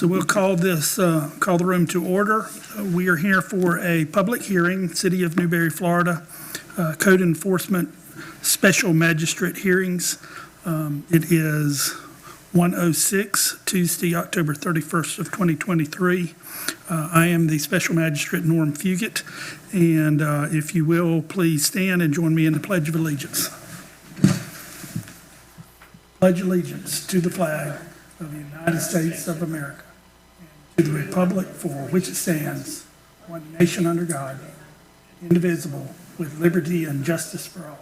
So we'll call the room to order. We are here for a public hearing, City of Newberry, Florida, Code Enforcement Special Magistrate hearings. It is 1:06, Tuesday, October 31st of 2023. I am the Special Magistrate, Norm Fugit, and if you will, please stand and join me in the Pledge of Allegiance. Pledge allegiance to the flag of the United States of America, and to the republic for which it stands, one nation under God, indivisible, with liberty and justice for all.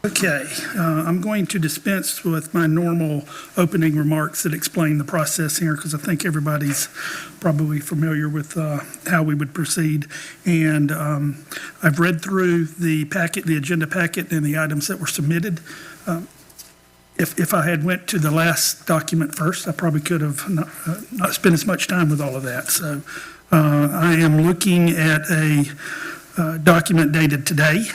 Okay, I'm going to dispense with my normal opening remarks that explain the process here, because I think everybody's probably familiar with how we would proceed. And I've read through the packet, the agenda packet, and the items that were submitted. If I had went to the last document first, I probably could have not spent as much time with all of that. So I am looking at a document dated today,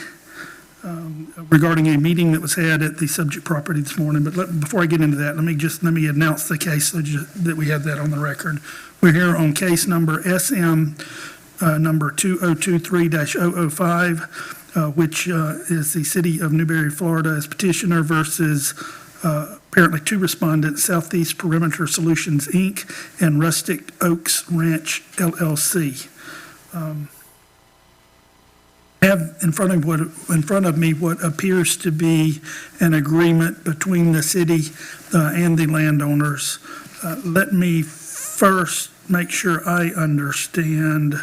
regarding a meeting that was had at the subject property this morning. But before I get into that, let me announce the case so that we have that on the record. We're here on case number SM number 2023-005, which is the City of Newberry, Florida, as petitioner versus apparently two respondents, Southeast Perimeter Solutions, Inc. and Rustic Oaks Ranch, LLC. I have in front of me what appears to be an agreement between the city and the landowners. Let me first make sure I understand.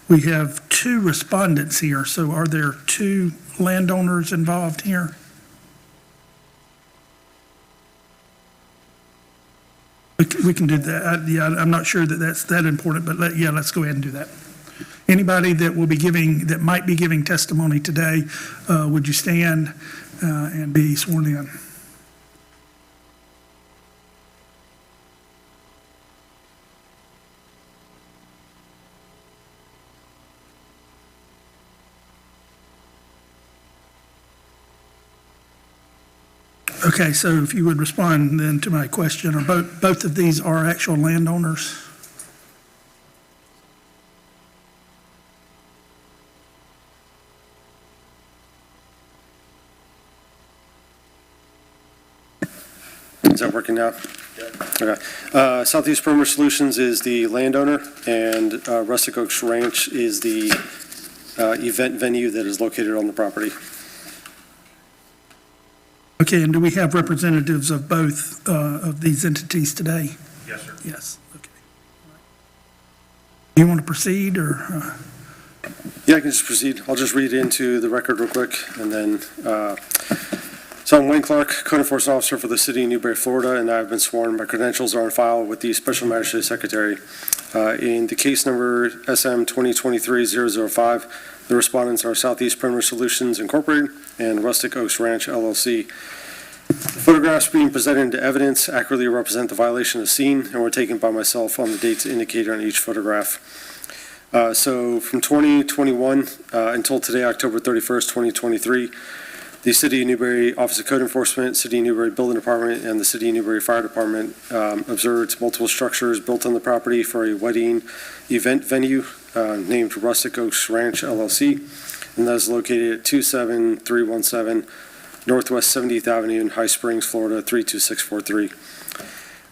We have two respondents here, so are there two landowners involved here? We can do that. Yeah, I'm not sure that that's that important, but let's go ahead and do that. Anybody that might be giving testimony today, would you stand and be sworn in? Okay, so if you would respond then to my question, are both of these are actual landowners? Is that working now? Yeah. Okay. Southeast Perimeter Solutions is the landowner, and Rustic Oaks Ranch is the event venue that is located on the property. Okay, and do we have representatives of both of these entities today? Yes, sir. Yes, okay. Do you want to proceed, or? Yeah, I can just proceed. I'll just read into the record real quick, and then so I'm Wayne Clark, Code Enforcement Officer for the City of Newberry, Florida, and I've been sworn. My credentials are on file with the Special Magistrate Secretary. In the case number SM 2023-005, the respondents are Southeast Perimeter Solutions, Incorporated, and Rustic Oaks Ranch, LLC. The photographs being presented into evidence accurately represent the violation of scene and were taken by myself on the dates indicated on each photograph. So from 2021 until today, October 31st, 2023, the City of Newberry Office of Code Enforcement, City of Newberry Building Department, and the City of Newberry Fire Department observed multiple structures built on the property for a wedding event venue named Rustic Oaks Ranch, LLC, and that is located at 27317 Northwest 70th Avenue in High Springs, Florida, 32643.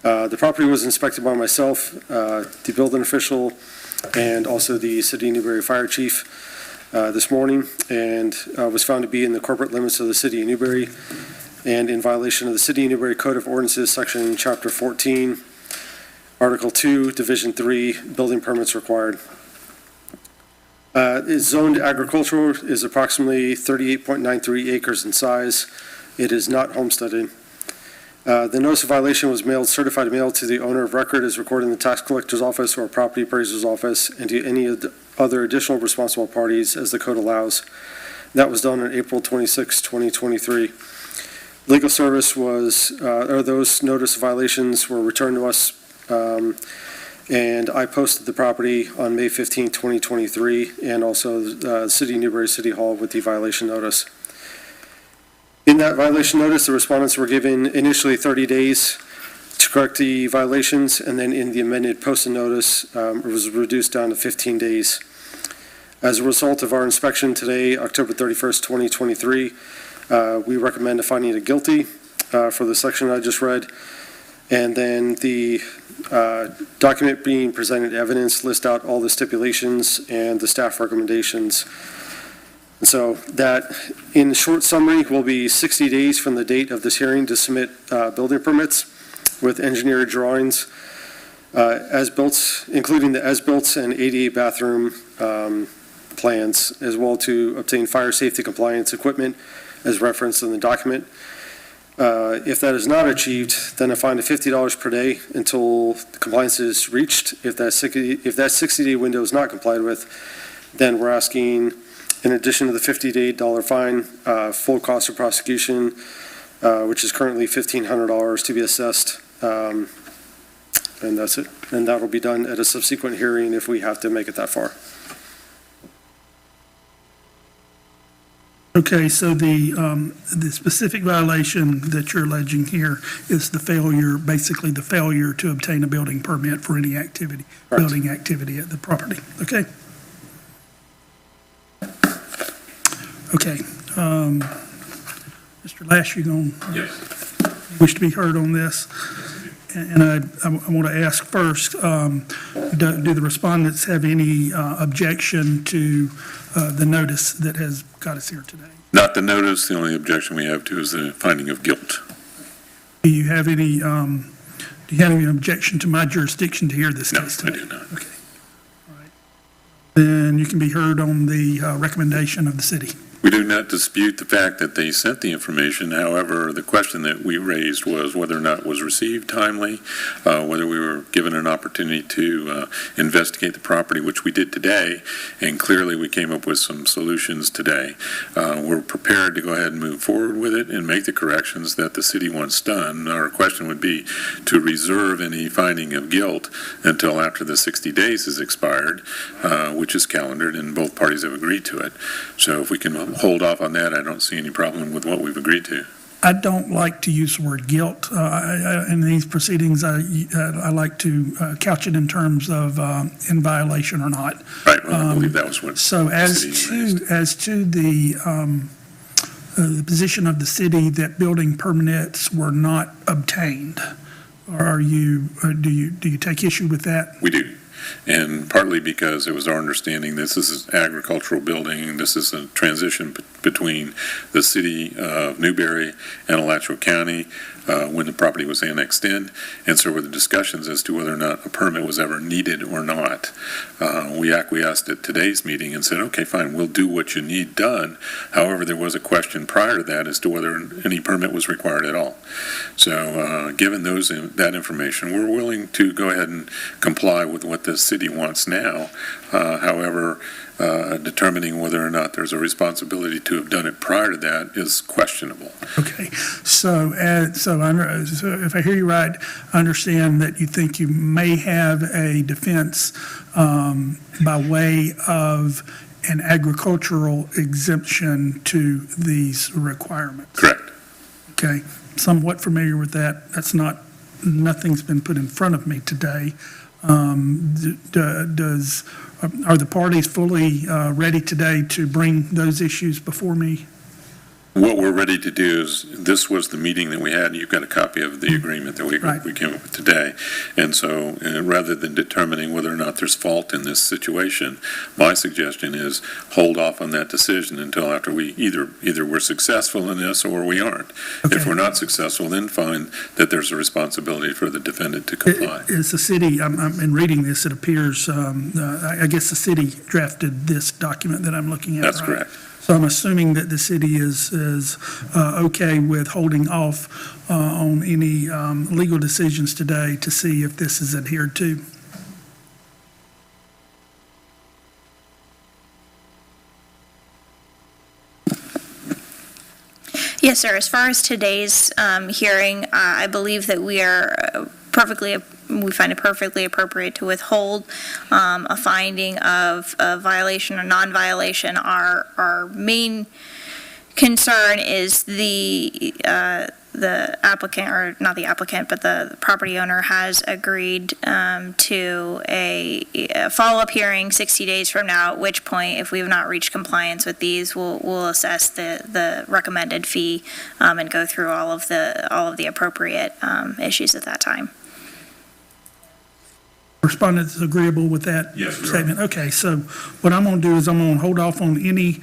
The property was inspected by myself, the building official, and also the City of Newberry Fire Chief this morning, and was found to be in the corporate limits of the City of Newberry and in violation of the City of Newberry Code of Ordinances, Section Chapter 14, Article 2, Division 3, building permits required. It's zoned agricultural, is approximately 38.93 acres in size. It is not homesteaded. The notice of violation was mailed, certified mail, to the owner of record as recorded in the tax collector's office or property appraiser's office, and to any of the other additional responsible parties as the code allows. That was done on April 26, 2023. Legal service was, or those notice of violations were returned to us, and I posted the property on May 15, 2023, and also the City of Newberry City Hall with the violation notice. In that violation notice, the respondents were given initially 30 days to correct the violations, and then in the amended posted notice, it was reduced down to 15 days. As a result of our inspection today, October 31st, 2023, we recommend a finding of guilty for the section I just read. And then the document being presented evidence list out all the stipulations and the staff recommendations. And so that, in short summary, will be 60 days from the date of this hearing to submit building permits with engineered drawings, as-built, including the as-built and ADA bathroom plans, as well to obtain fire safety compliance equipment as referenced in the document. If that is not achieved, then a fine of $50 per day until compliance is reached. If that 60-day window is not complied with, then we're asking, in addition to the $50 fine, full cost of prosecution, which is currently $1,500 to be assessed. And that's it. And that will be done at a subsequent hearing if we have to make it that far. Okay, so the specific violation that you're alleging here is the failure, basically the failure to obtain a building permit for any activity, Correct. building activity at the property, okay? Okay, Mr. Lash, you going to wish to be heard on this? And I want to ask first, do the respondents have any objection to the notice that has got us here today? Not the notice. The only objection we have to is the finding of guilt. Do you have any objection to my jurisdiction to hear this No, case today? I do not. Okay. All right. Then you can be heard on the recommendation of the city. We do not dispute the fact that they sent the information. However, the question that we raised was whether or not it was received timely, whether we were given an opportunity to investigate the property, which we did today, and clearly we came up with some solutions today. We're prepared to go ahead and move forward with it and make the corrections that the city wants done. Our question would be to reserve any finding of guilt until after the 60 days is expired, which is calendared, and both parties have agreed to it. So if we can hold off on that, I don't see any problem with what we've agreed to. I don't like to use the word guilt in these proceedings. I like to couch it in terms of in violation or not. Right, well, I believe that was what So the city raised. as to the position of the city that building permits were not obtained, do you take issue with that? We do. And partly because it was our understanding this is an agricultural building, this is a transition between the city of Newberry and Alachua County when the property was annexed in, and so were the discussions as to whether or not a permit was ever needed or not. We acquiesced at today's meeting and said, okay, fine, we'll do what you need done. However, there was a question prior to that as to whether any permit was required at all. So given that information, we're willing to go ahead and comply with what the city wants now. However, determining whether or not there's a responsibility to have done it prior to that is questionable. Okay, so if I hear you right, I understand that you think you may have a defense by way of an agricultural exemption to these requirements. Correct. Okay, somewhat familiar with that. Nothing's been put in front of me today. Are the parties fully ready today to bring those issues before me? What we're ready to do is, this was the meeting that we had, and you've got a copy of the agreement that we came up with today. And so rather than determining whether or not there's fault in this situation, my suggestion is hold off on that decision until after we either we're successful in this or we aren't. Okay. If we're not successful, then find that there's a responsibility for the defendant to comply. Is the city, in reading this, it appears, I guess the city drafted this document that I'm looking at, That's right? correct. So I'm assuming that the city is okay with holding off on any legal decisions today to see if this is adhered to. Yes, sir. As far as today's hearing, I believe that we find it perfectly appropriate to withhold a finding of a violation or non-violation. Our main concern is the applicant, or not the applicant, but the property owner has agreed to a follow-up hearing 60 days from now, at which point, if we have not reached compliance with these, we'll assess the recommended fee and go through all of the appropriate issues at that time. Respondent is agreeable with that Yes, we are. statement? Okay, so what I'm going to do is I'm going to hold off on any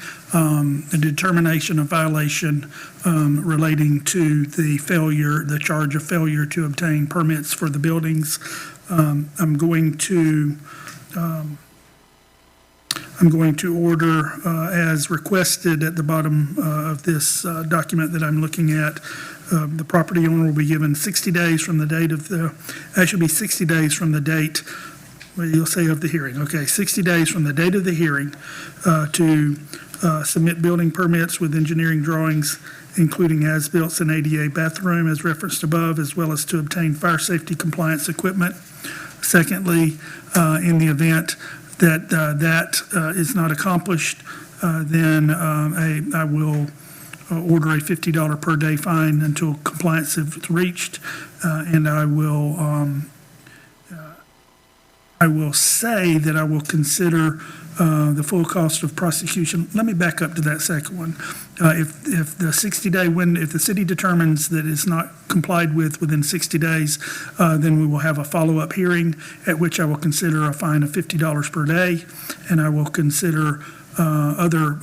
determination of violation relating to the charge of failure to obtain permits for the buildings. I'm going to order, as requested at the bottom of this document that I'm looking at, the property owner will be given 60 days from the date of actually be 60 days from the date, well, you'll say of the hearing, okay, 60 days from the date of the hearing to submit building permits with engineering drawings, including as-built and ADA bathroom as referenced above, as well as to obtain fire safety compliance equipment. Secondly, in the event that that is not accomplished, then I will order a $50 per day fine until compliance is reached, and I will say that I will consider the full cost of prosecution. Let me back up to that second one. If the 60-day window, if the city determines that it's not complied with within 60 days, then we will have a follow-up hearing at which I will consider a fine of $50 per day, and I will consider other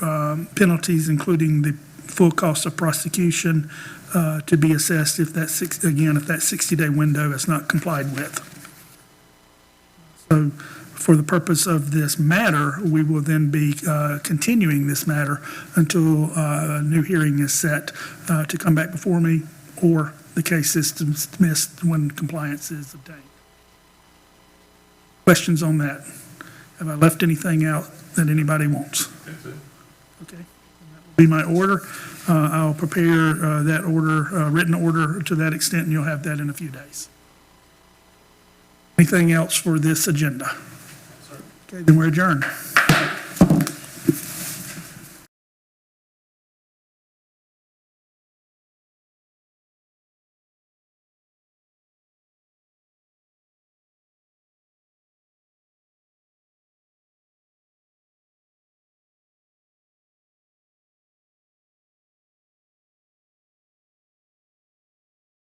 penalties, including the full cost of prosecution to be assessed if that 60-day window is not complied with. So for the purpose of this matter, we will then be continuing this matter until a new hearing is set to come back before me, or the case is dismissed when compliance is obtained. Questions on that? Have I left anything out that anybody wants? That's it. Okay, that will be my order. I'll prepare that order, written order to that extent, and you'll have that in a few days. Anything else for this agenda? Okay, then we're adjourned.